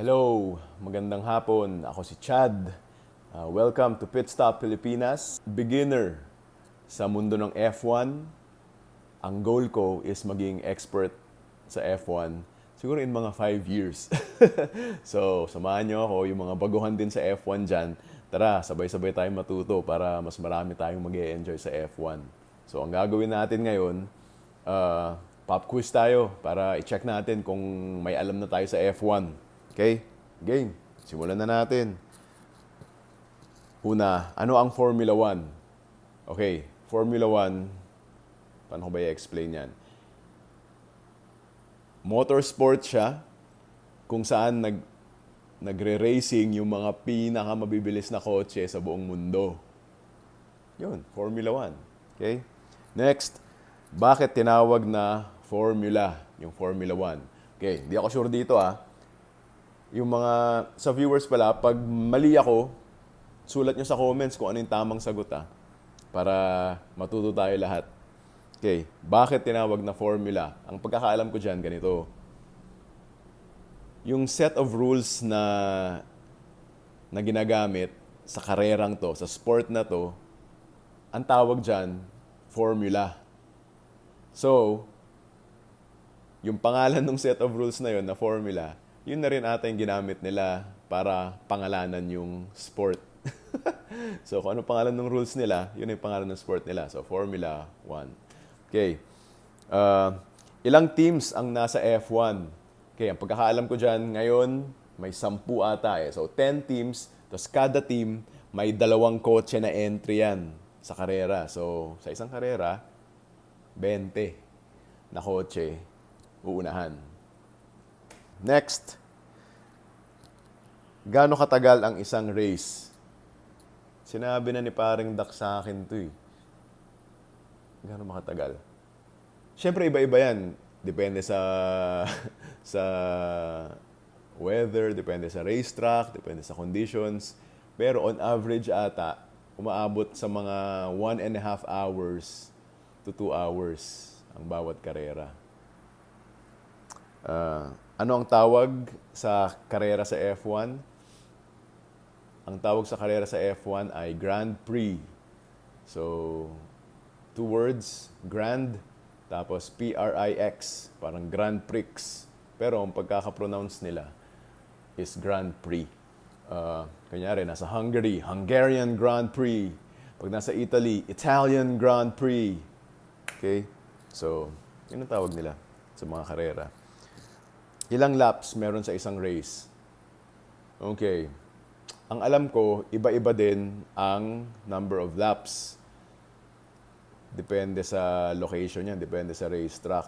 Hello, magandang hapon. Ako si Chad. Welcome to Pit Stop Pilipinas. Beginner sa mundo ng F1. Ang goal ko is maging expert sa F1 siguro in mga 5 years. So, samahan nyo ako, yung mga baguhan din sa F1 dyan. Tara, sabay-sabay tayong matuto para mas marami tayong mag-e-enjoy sa F1. So, ang gagawin natin ngayon, pop quiz tayo para i-check natin kung may alam na tayo sa F1. Okay? Game. Simulan na natin. Una, ano ang Formula 1? Okay, Formula 1, paano ko ba i-explain yan? Motorsport siya kung saan nagre-racing yung mga pinakamabibilis na kotse sa buong mundo. Yun, Formula 1. Okay? Next, bakit tinawag na Formula, yung Formula 1? Okay, hindi ako sure dito Yung mga, sa viewers pala, pag mali ako, sulat nyo sa comments kung ano yung tamang sagot para matuto tayo lahat. Okay, bakit tinawag na formula? Ang pagkakaalam ko dyan, ganito. Yung set of rules na ginagamit sa karerang to, sa sport na to, ang tawag dyan, formula. So, yung pangalan ng set of rules na yon na formula, yun na rin ata yung ginamit nila para pangalanan yung sport. So, kung ano pangalan ng rules nila, yun yung pangalan ng sport nila. So, Formula 1. Okay. Ilang teams ang nasa F1? Okay, ang pagkakaalam ko dyan, ngayon, may 10 ata So, 10 teams, tapos kada team, may 2 kotse na entry yan sa karera. So, sa isang karera, 20 na kotse uunahan. Next, gaano katagal ang isang race? Sinabi na ni paring Dak sa akin to Gaano makatagal? Siyempre, iba-iba yan. Depende sa sa weather, depende sa racetrack, depende sa conditions. Pero on average ata, umaabot sa mga 1.5 hours to 2 hours ang bawat karera. Ano ang tawag sa karera sa F1? Ang tawag sa karera sa F1 ay Grand Prix. So, 2 words, Grand, tapos P-R-I-X, parang Grand Prix. Pero ang pagkaka-pronounce nila is Grand Prix. Kunyari, nasa Hungary, Hungarian Grand Prix. Pag nasa Italy, Italian Grand Prix. Okay? So, yun ang tawag nila sa mga karera. Ilang laps meron sa isang race? Okay. Ang alam ko, iba-iba din ang number of laps. Depende sa location yan, depende sa racetrack.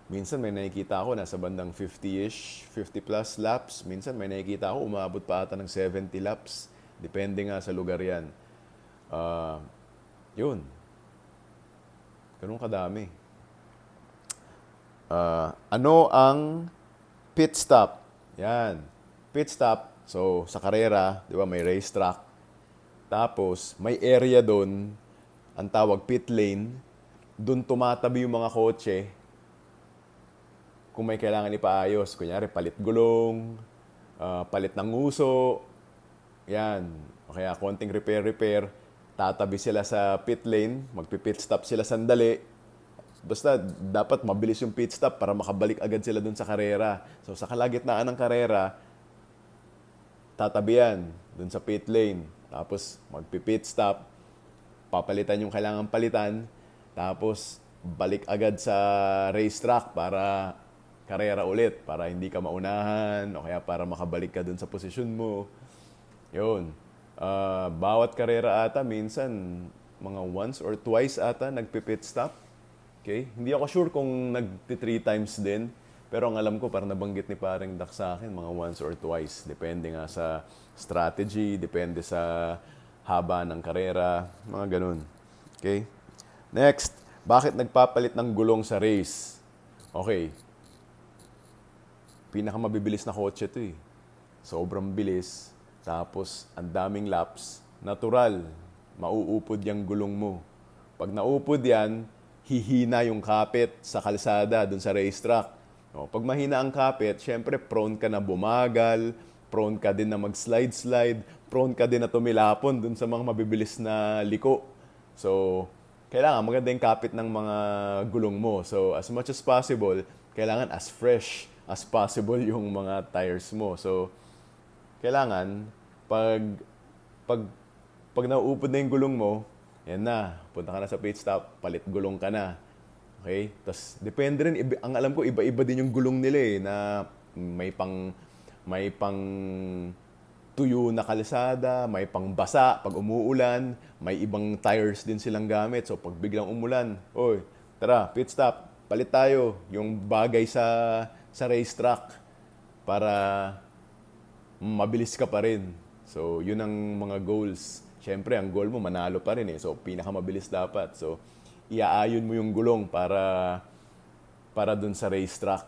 Minsan may nakikita ako nasa bandang 50-ish, 50 plus laps. Minsan may nakikita ako umabot pa ata ng 70 laps. Depende nga sa lugar yan. Yun. Ganun kadami. Ano ang pit stop? Yan. Pit stop, so sa karera, di ba, may racetrack. Tapos, may area doon, ang tawag pit lane. Doon tumatabi yung mga kotse kung may kailangan ipaayos. Kunyari, palit gulong, palit ng nguso. Yan. O kaya, konting repair. Tatabi sila sa pit lane, magpi-pit stop sila sandali. Basta dapat mabilis yung pit stop para makabalik agad sila dun sa karera. So sa kalagitnaan ng karera, tatabihan dun sa pit lane. Tapos magpi-pit stop, papalitan yung kailangan palitan, tapos balik agad sa racetrack para karera ulit, para hindi ka maunahan o kaya para makabalik ka dun sa posisyon mo. Yun. Bawat karera ata, minsan mga once or twice ata nagpi-pit stop. Okay? Hindi ako sure kung nagti-3 times din. Pero ang alam ko, parang nabanggit ni paring Dak sa akin, mga once or twice. Depende nga sa strategy, depende sa haba ng karera, mga ganun. Okay? Next, bakit nagpapalit ng gulong sa race? Okay. Pinakamabibilis na kotse to Sobrang bilis. Tapos, ang daming laps. Natural, mauupod yung gulong mo. Pag naupod yan, hihina yung kapit sa kalsada dun sa racetrack. O, pag mahina ang kapit, syempre prone ka na bumagal, prone ka din na mag-slide-slide, prone ka din na tumilapon dun sa mga mabibilis na liko. So, kailangan maganda yung kapit ng mga gulong mo. So, as much as possible, kailangan as fresh as possible yung mga tires mo. So, kailangan, pag, pag, pag nauupod na yung gulong mo, yan na, punta ka na sa pit stop, palit gulong ka na. Okay? Tapos, depende rin, ang alam ko, iba-iba din yung gulong nila eh, na may pang tuyo na kalsada, may pang basa pag umuulan, may ibang tires din silang gamit. So, pag biglang umulan, oy, tara, pit stop, palit tayo yung bagay sa racetrack para mabilis ka pa rin. So, yun ang mga goals. Siyempre, ang goal mo, manalo pa rin eh. So, pinakamabilis dapat. So, iaayon mo yung gulong para dun sa racetrack.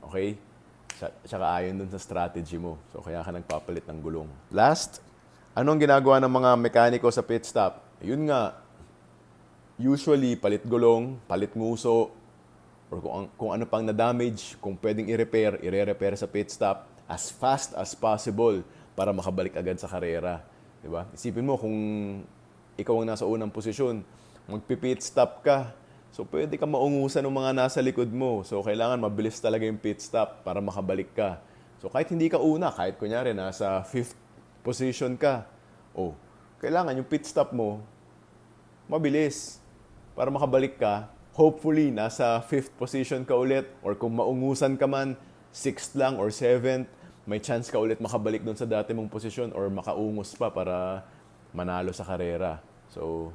Okay? Tsaka ayon dun sa strategy mo. So, kaya ka nagpapalit ng gulong. Last, anong ginagawa ng mga mekaniko sa pit stop? Yun nga, usually, palit gulong, palit nguso, or kung ano pang na-damage, kung pwedeng i-repair, i-repair sa pit stop as fast as possible para makabalik agad sa karera. Diba? Isipin mo kung ikaw ang nasa unang posisyon, magpi-pit stop ka. So, pwede ka maungusan ng mga nasa likod mo. So, kailangan mabilis talaga yung pit stop para makabalik ka. So, kahit hindi ka una, kahit kunyari nasa 5th position ka, kailangan yung pit stop mo mabilis para makabalik ka. Hopefully, nasa 5th position ka ulit, or kung maungusan ka man, 6th lang or 7th, may chance ka ulit makabalik doon sa dati mong posisyon or makaungos pa para manalo sa karera. So,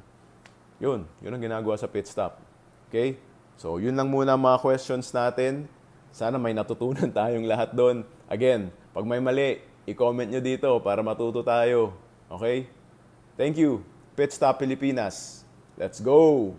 yun ang ginagawa sa pit stop. Okay? So, yun lang muna mga questions natin. Sana may natutunan tayong lahat doon. Again, pag may mali, i-comment nyo dito para matuto tayo. Okay? Thank you. Pit Stop Pilipinas. Let's go!